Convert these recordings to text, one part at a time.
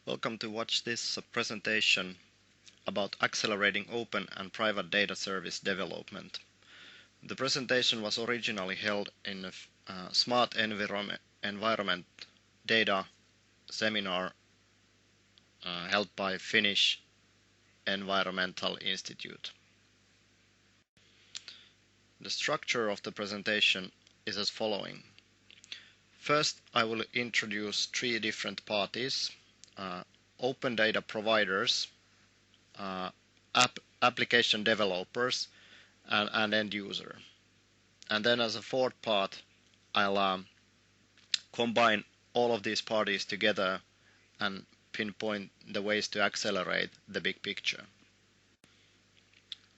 Welcome to watch this presentation about accelerating open and private data service development. The presentation was originally held in a Smart Environment Data seminar held by Finnish Environmental Institute. The structure of the presentation is as following. First, I will introduce three different parties. Open data providers, application developers, and end user. And then as a fourth part, I'll combine all of these parties together and pinpoint the ways to accelerate the big picture.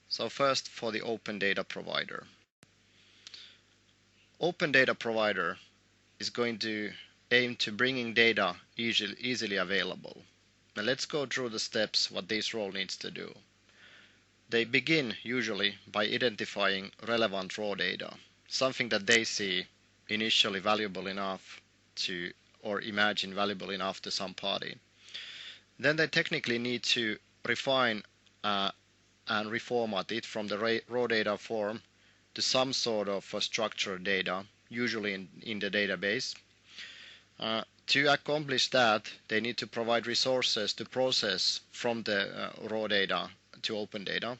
So first, for the open data provider. Open data provider is going to aim to bringing data easily available. Now let's go through the steps what this role needs to do. They begin usually by identifying relevant raw data, something that they see initially valuable enough to, or imagine valuable enough to some party. Then they technically need to refine and reformat it from the raw data form to some sort of structured data, usually in the database. To accomplish that, they need to provide resources to process from the raw data to open data,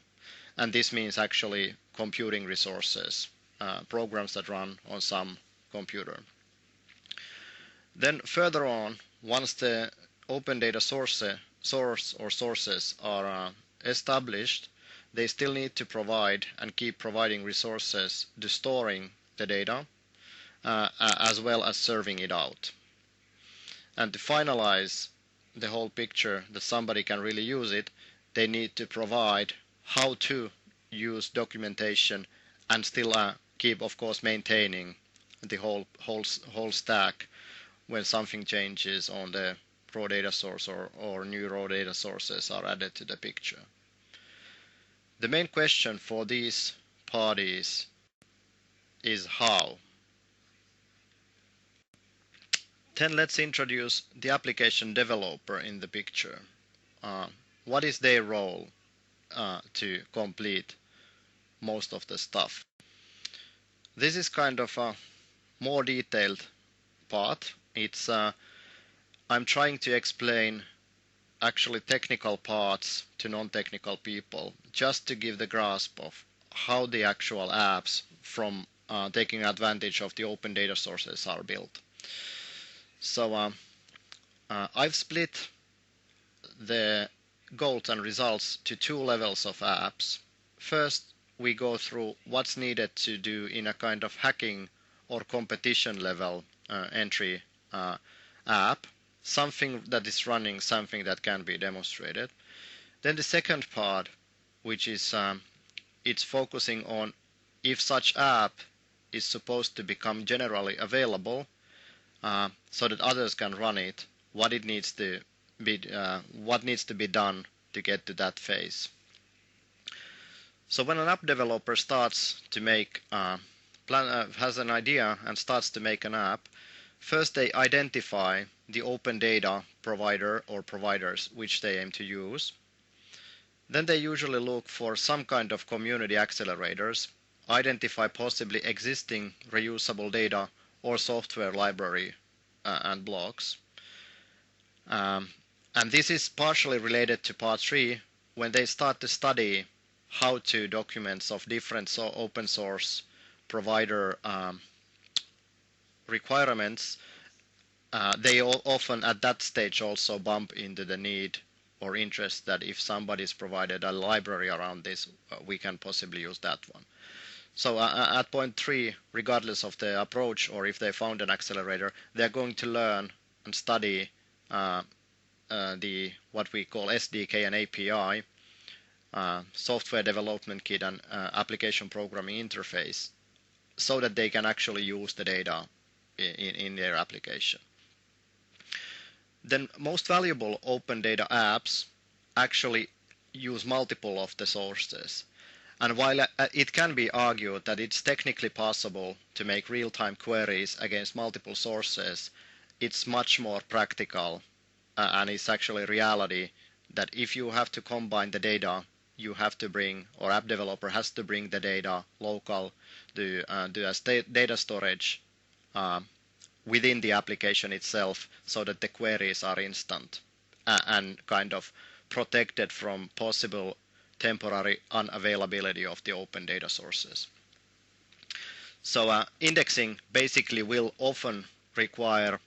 and this means actually computing resources, programs that run on some computer. Then further on, once the open data source or sources are established, they still need to provide and keep providing resources to storing the data as well as serving it out. And to finalize the whole picture that somebody can really use it, they need to provide how to use documentation and still keep, of course, maintaining the whole stack when something changes on the raw data source or new raw data sources are added to the picture. The main question for these parties is how. Then let's introduce the application developer in the picture. What is their role to complete most of the stuff? This is kind of a more detailed part. It's I'm trying to explain actually technical parts to non-technical people, just to give the grasp of how the actual apps from taking advantage of the open data sources are built. So I've split the goals and results to two levels of apps. First, we go through what's needed to do in a kind of hacking or competition level entry app, something that is running, something that can be demonstrated. Then the second part, which is it's focusing on if such app is supposed to become generally available, so that others can run it, what needs to be done to get to that phase. So when an app developer starts to make has an idea and starts to make an app, first they identify the open data provider or providers which they aim to use. Then they usually look for some kind of community accelerators, identify possibly existing reusable data or software library and blocks. And this is partially related to part 3, when they start to study how to documents of different open source provider requirements. They often at that stage also bump into the need or interest that if somebody's provided a library around this, we can possibly use that one. So at point 3, regardless of the approach or if they found an accelerator, they're going to learn and study the what we call SDK and API, software development kit and application programming interface, so that they can actually use the data in their application. Then most valuable open data apps actually use multiple of the sources. And while it can be argued that it's technically possible to make real-time queries against multiple sources, it's much more practical and it's actually reality that if you have to combine the data, you have to bring, or app developer has to bring the data local, do a data storage within the application itself, so that the queries are instant and kind of protected from possible temporary unavailability of the open data sources. So indexing basically will often require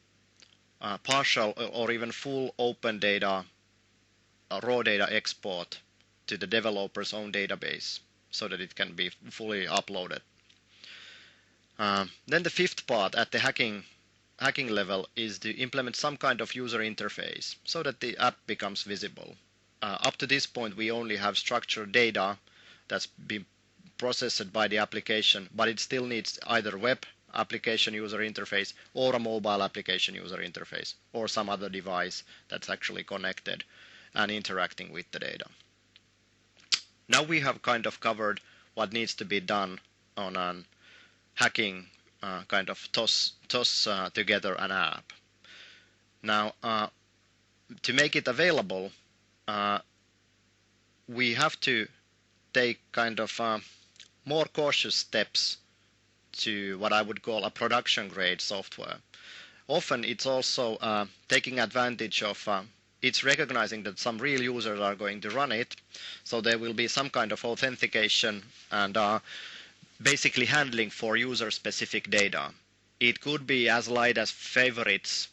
partial or even full open data, raw data export to the developer's own database so that it can be fully uploaded. Then the fifth part at the hacking level is to implement some kind of user interface so that the app becomes visible. Up to this point, we only have structured data that's been processed by the application, but it still needs either web application user interface or a mobile application user interface or some other device that's actually connected and interacting with the data. Now we have kind of covered what needs to be done on an hacking kind of toss together an app. Now, to make it available, we have to take kind of more cautious steps to what I would call a production grade software. Often it's also taking advantage of it's recognizing that some real users are going to run it, so there will be some kind of authentication and basically handling for user-specific data. It could be as light as favorites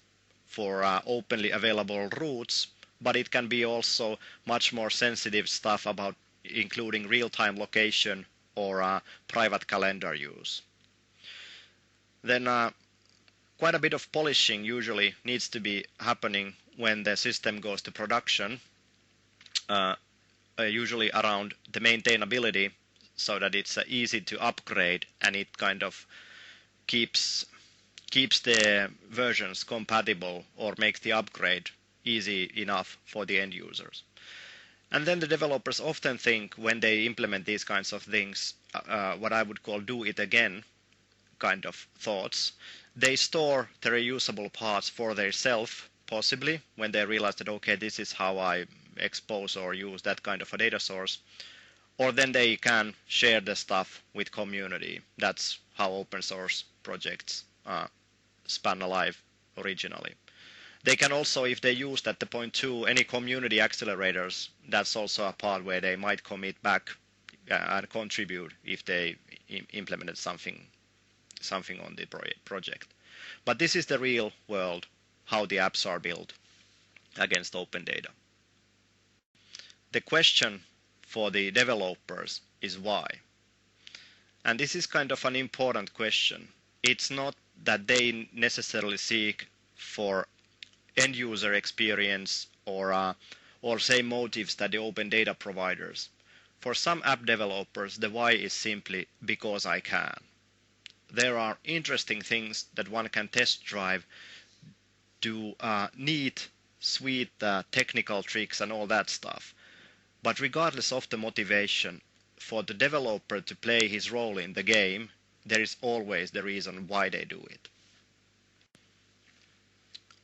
for openly available routes, but it can be also much more sensitive stuff about including real-time location or private calendar use. Then quite a bit of polishing usually needs to be happening when the system goes to production, usually around the maintainability, so that it's easy to upgrade and it kind of keeps the versions compatible or makes the upgrade easy enough for the end users. And then the developers often think when they implement these kinds of things, what I would call do it again kind of thoughts. They store the reusable parts for themselves, possibly, when they realize that, okay, this is how I expose or use that kind of a data source. Or then they can share the stuff with community. That's how open source projects span alive originally. They can also, if they used at the point 2 any community accelerators, that's also a part where they might commit back and contribute if they implemented something on the project. But this is the real world, how the apps are built against open data. The question for the developers is why. And this is kind of an important question. It's not that they necessarily seek for end user experience or same motives that the open data providers. For some app developers, the why is simply because I can. There are interesting things that one can test drive, do neat, sweet technical tricks and all that stuff. But regardless of the motivation, for the developer to play his role in the game, there is always the reason why they do it.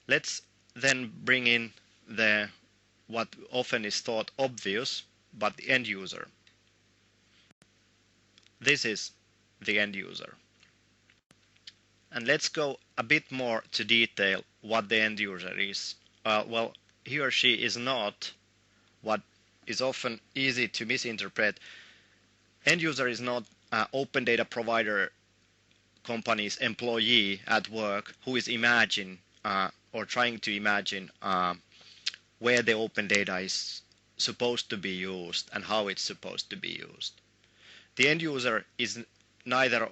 Let's then bring in what often is thought obvious, but the end user. This is the end user. And let's go a bit more to detail what the end user is. Well, he or she is not what is often easy to misinterpret. End user is not an open data provider company's employee at work who is or trying to imagine where the open data is supposed to be used and how it's supposed to be used. The end user is neither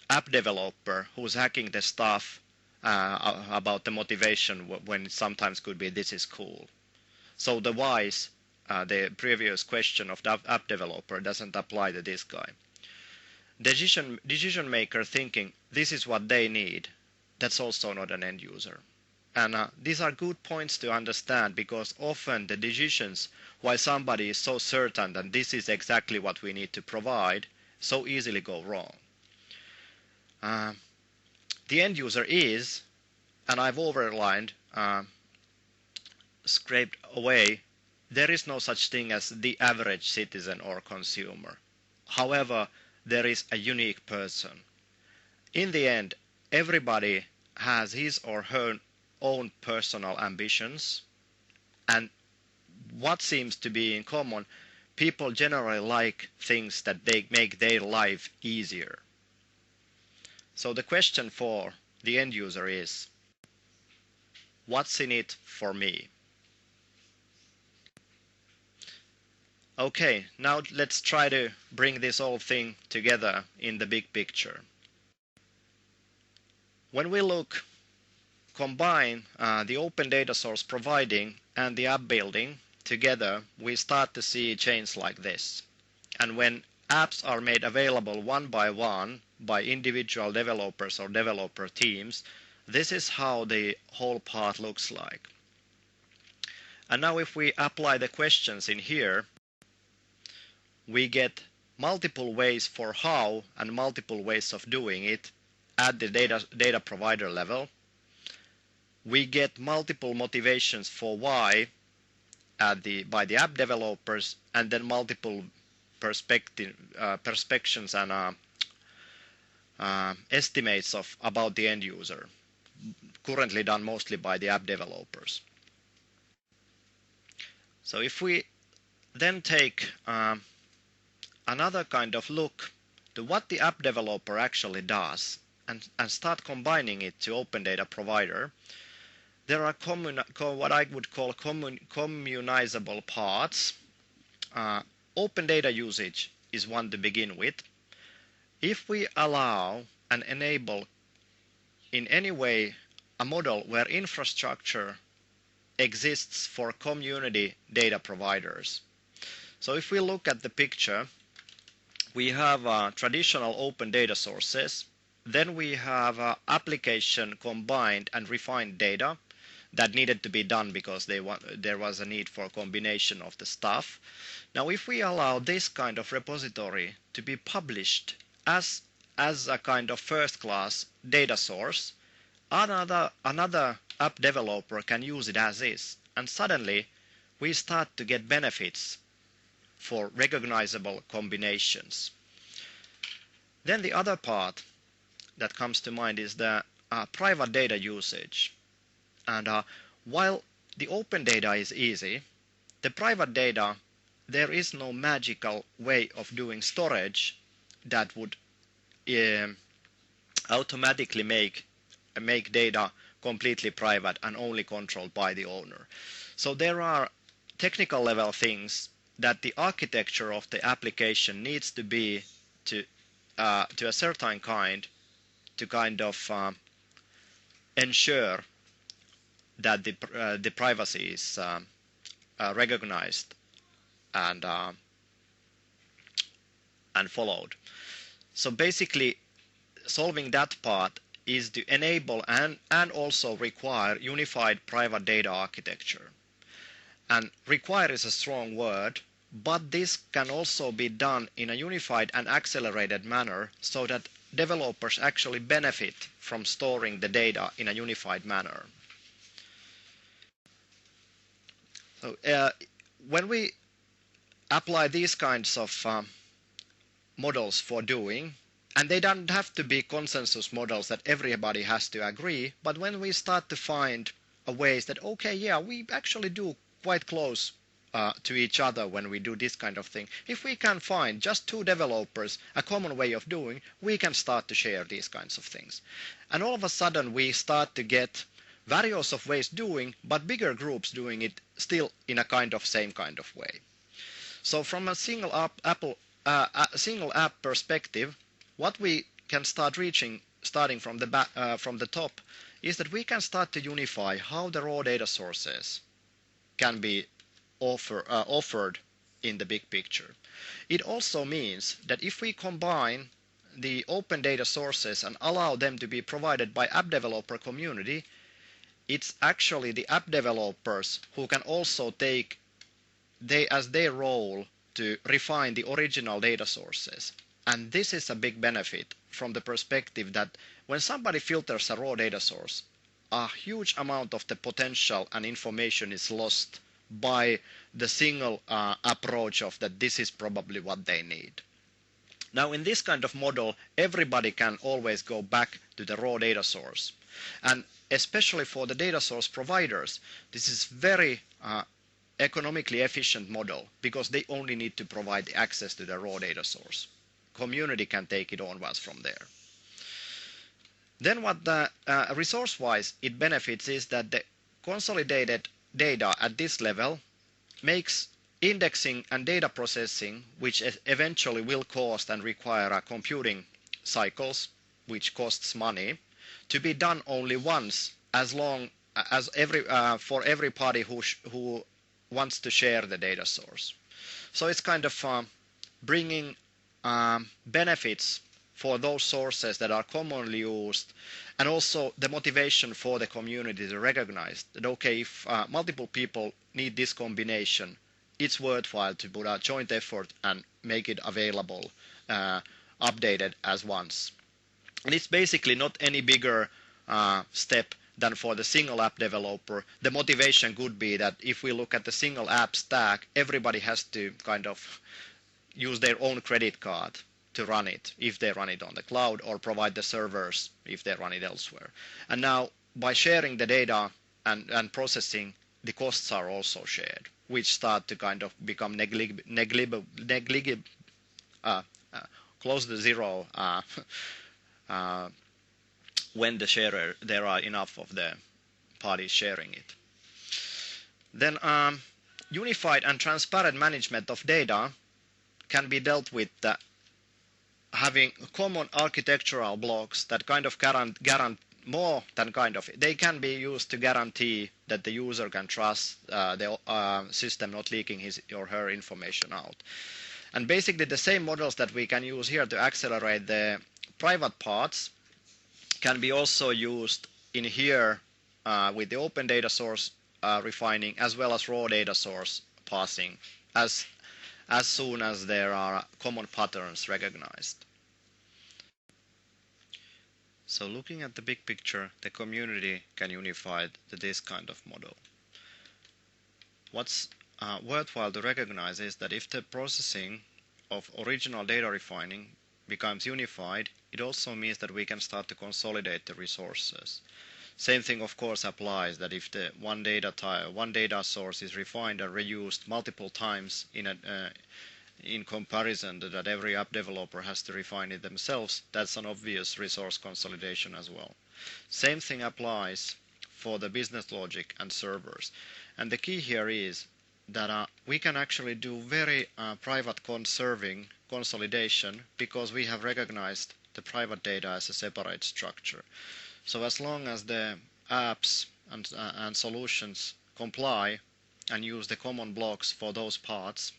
app developer who's hacking the stuff about the motivation when it sometimes could be this is cool. So the whys, the previous question of the app developer doesn't apply to this guy. Decision maker thinking this is what they need, that's also not an end user. And these are good points to understand, because often the decisions, while somebody is so certain that this is exactly what we need to provide, so easily go wrong. The end user is, and I've overlined scraped away, there is no such thing as the average citizen or consumer. However, there is a unique person. In the end, everybody has his or her own personal ambitions, and what seems to be in common, people generally like things that they make their life easier. So the question for the end user is, what's in it for me? Okay, now let's try to bring this whole thing together in the big picture. When we combine the open data source providing and the app building together, we start to see change like this. And when apps are made available one by individual developers or developer teams, this is how the whole part looks like. And now if we apply the questions in here, we get multiple ways for how and multiple ways of doing it at the data provider level. We get multiple motivations for why by the app developers, and then multiple perspectives and estimates about the end user, currently done mostly by the app developers. So if we then take another kind of look to what the app developer actually does and start combining it to open data provider, there are what I would call communizable parts. Open data usage is one to begin with. If we allow and enable in any way a model where infrastructure exists for community data providers. So if we look at the picture, we have traditional open data sources. Then we have application combined and refined data that needed to be done because there was a need for a combination of the stuff. Now if we allow this kind of repository to be published as a kind of first class data source, another app developer can use it as is, and suddenly we start to get benefits for recognizable combinations. Then the other part that comes to mind is the private data usage. And while the open data is easy, the private data, there is no magical way of doing storage that would automatically make data completely private and only controlled by the owner. So there are technical level things that the architecture of the application needs to be to a certain kind to kind of ensure that the privacy is recognized and followed. So basically, solving that part is to enable and also require unified private data architecture. And require is a strong word, but this can also be done in a unified and accelerated manner so that developers actually benefit from storing the data in a unified manner. So when we apply these kinds of models for doing, and they don't have to be consensus models that everybody has to agree, but when we start to find ways that, okay, yeah, we actually do quite close to each other when we do this kind of thing. If we can find just two developers a common way of doing, we can start to share these kinds of things. And all of a sudden we start to get various of ways doing, but bigger groups doing it still in a kind of same kind of way. So from a single app perspective, what we can start reaching, starting from the top, is that we can start to unify how the raw data sources can be offered in the big picture. It also means that if we combine the open data sources and allow them to be provided by app developer community, it's actually the app developers who can also take as their role to refine the original data sources. And this is a big benefit from the perspective that when somebody filters a raw data source, a huge amount of the potential and information is lost by the single approach of that this is probably what they need. Now in this kind of model, everybody can always go back to the raw data source. And especially for the data source providers, this is very economically efficient model because they only need to provide access to the raw data source. Community can take it onwards from there. Then what the resource-wise it benefits is that the consolidated data at this level makes indexing and data processing, which eventually will cost and require computing cycles, which costs money, to be done only once, as long as for every party who wants to share the data source. So it's kind of bringing benefits for those sources that are commonly used, and also the motivation for the community to recognize that, okay, if multiple people need this combination, it's worthwhile to put a joint effort and make it available, updated as once. And it's basically not any bigger step than for the single app developer. The motivation could be that if we look at the single app stack, everybody has to kind of use their own credit card to run it if they run it on the cloud, or provide the servers if they run it elsewhere. And now by sharing the data and processing, the costs are also shared, which start to kind of become close to zero when there are enough of the parties sharing it. Then unified and transparent management of data can be dealt with having common architectural blocks that kind of more than kind of, they can be used to guarantee that the user can trust the system not leaking his or her information out. And basically the same models that we can use here to accelerate the private parts can be also used in here with the open data source refining, as well as raw data source parsing, as soon as there are common patterns recognized. So looking at the big picture, the community can unify this kind of model. What's worthwhile to recognize is that if the processing of original data refining becomes unified, it also means that we can start to consolidate the resources. Same thing of course applies, that if the one data source is refined and reused multiple times in comparison to that every app developer has to refine it themselves, that's an obvious resource consolidation as well. Same thing applies for the business logic and servers. And the key here is that we can actually do very private conserving consolidation, because we have recognized the private data as a separate structure. So as long as the apps and solutions comply and use the common blocks for those parts,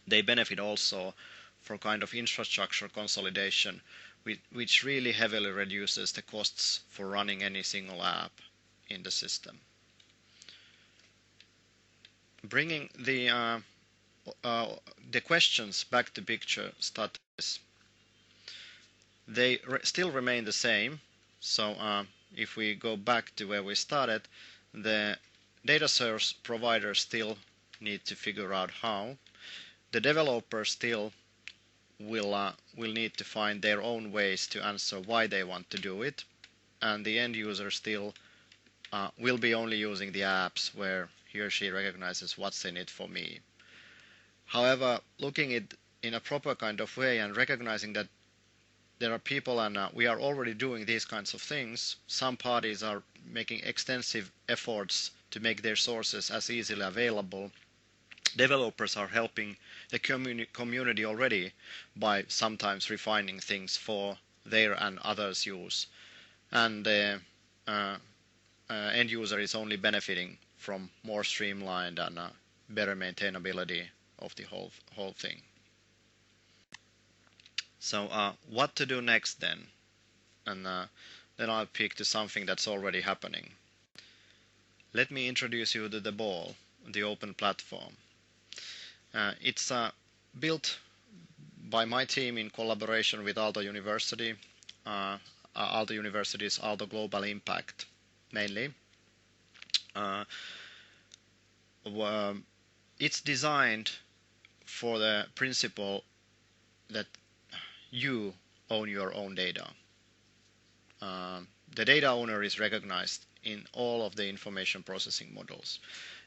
they benefit also for kind of infrastructure consolidation, which really heavily reduces the costs for running any single app in the system. Bringing the questions back to picture status, they still remain the same. So if we go back to where we started, the data source providers still need to figure out how. The developers still will need to find their own ways to answer why they want to do it, and the end user still will be only using the apps where he or she recognizes what's in it for me. However, looking at it in a proper kind of way and recognizing that there are people and we are already doing these kinds of things, some parties are making extensive efforts to make their sources as easily available. Developers are helping the community already by sometimes refining things for their and others' use, and the end user is only benefiting from more streamlined and better maintainability of the whole thing. So what to do next then? And then I'll pick to something that's already happening. Let me introduce you to the ball, the open platform. It's built by my team in collaboration with Aalto University, Aalto University's Aalto Global Impact mainly. It's designed for the principle that you own your own data. The data owner is recognized in all of the information processing models.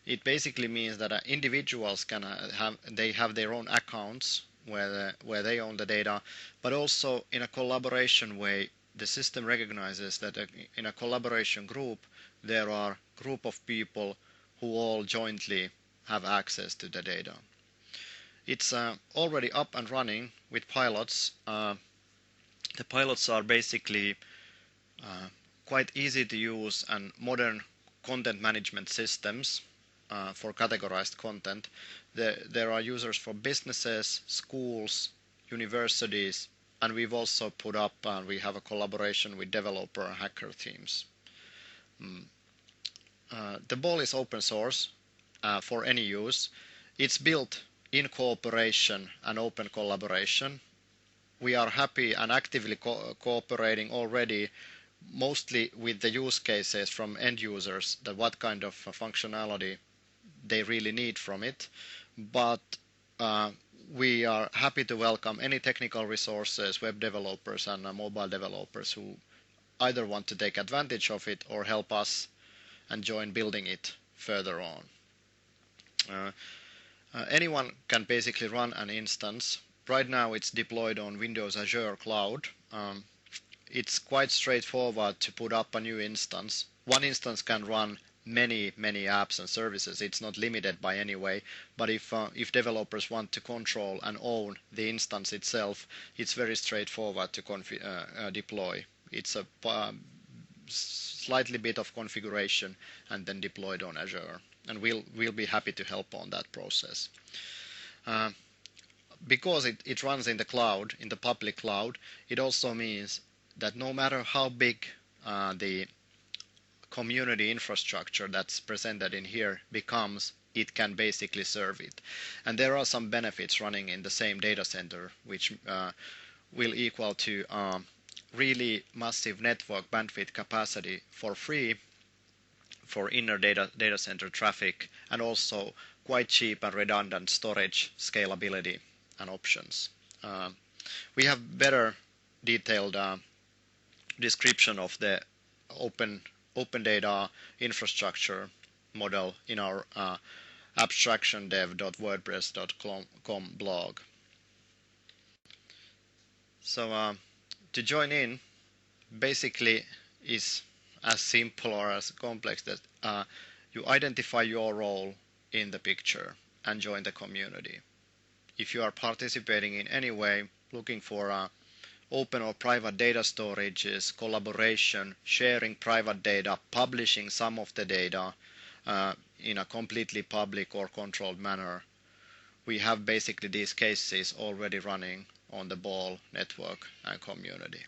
It basically means that individuals can have their own accounts where they own the data, but also in a collaboration way, the system recognizes that in a collaboration group there are a group of people who all jointly have access to the data. It's already up and running with pilots. The pilots are basically quite easy to use and modern content management systems for categorized content. There are users for businesses, schools, universities, and we've also put up and we have a collaboration with developer and hacker teams. The ball is open source for any use. It's built in cooperation and open collaboration. We are happy and actively cooperating already, mostly with the use cases from end users, that what kind of functionality they really need from it. But we are happy to welcome any technical resources, web developers and mobile developers who either want to take advantage of it or help us and join building it further on. Anyone can basically run an instance. Right now it's deployed on Windows Azure Cloud. It's quite straightforward to put up a new instance. One instance can run many apps and services. It's not limited by any way, but if developers want to control and own the instance itself, it's very straightforward to deploy. It's a slightly bit of configuration and then deployed on Azure, and we'll be happy to help on that process. Because it runs in the cloud, in the public cloud, it also means that no matter how big the community infrastructure that's presented in here becomes, it can basically serve it. And there are some benefits running in the same data center, which will equal to really massive network bandwidth capacity for free for inner data center traffic, and also quite cheap and redundant storage, scalability, and options. We have better detailed description of the open data infrastructure model in our abstractiondev.wordpress.com blog. So to join in basically is as simple or as complex that you identify your role in the picture and join the community. If you are participating in any way, looking for open or private data storages, collaboration, sharing private data, publishing some of the data in a completely public or controlled manner, we have basically these cases already running on the Ball network and community.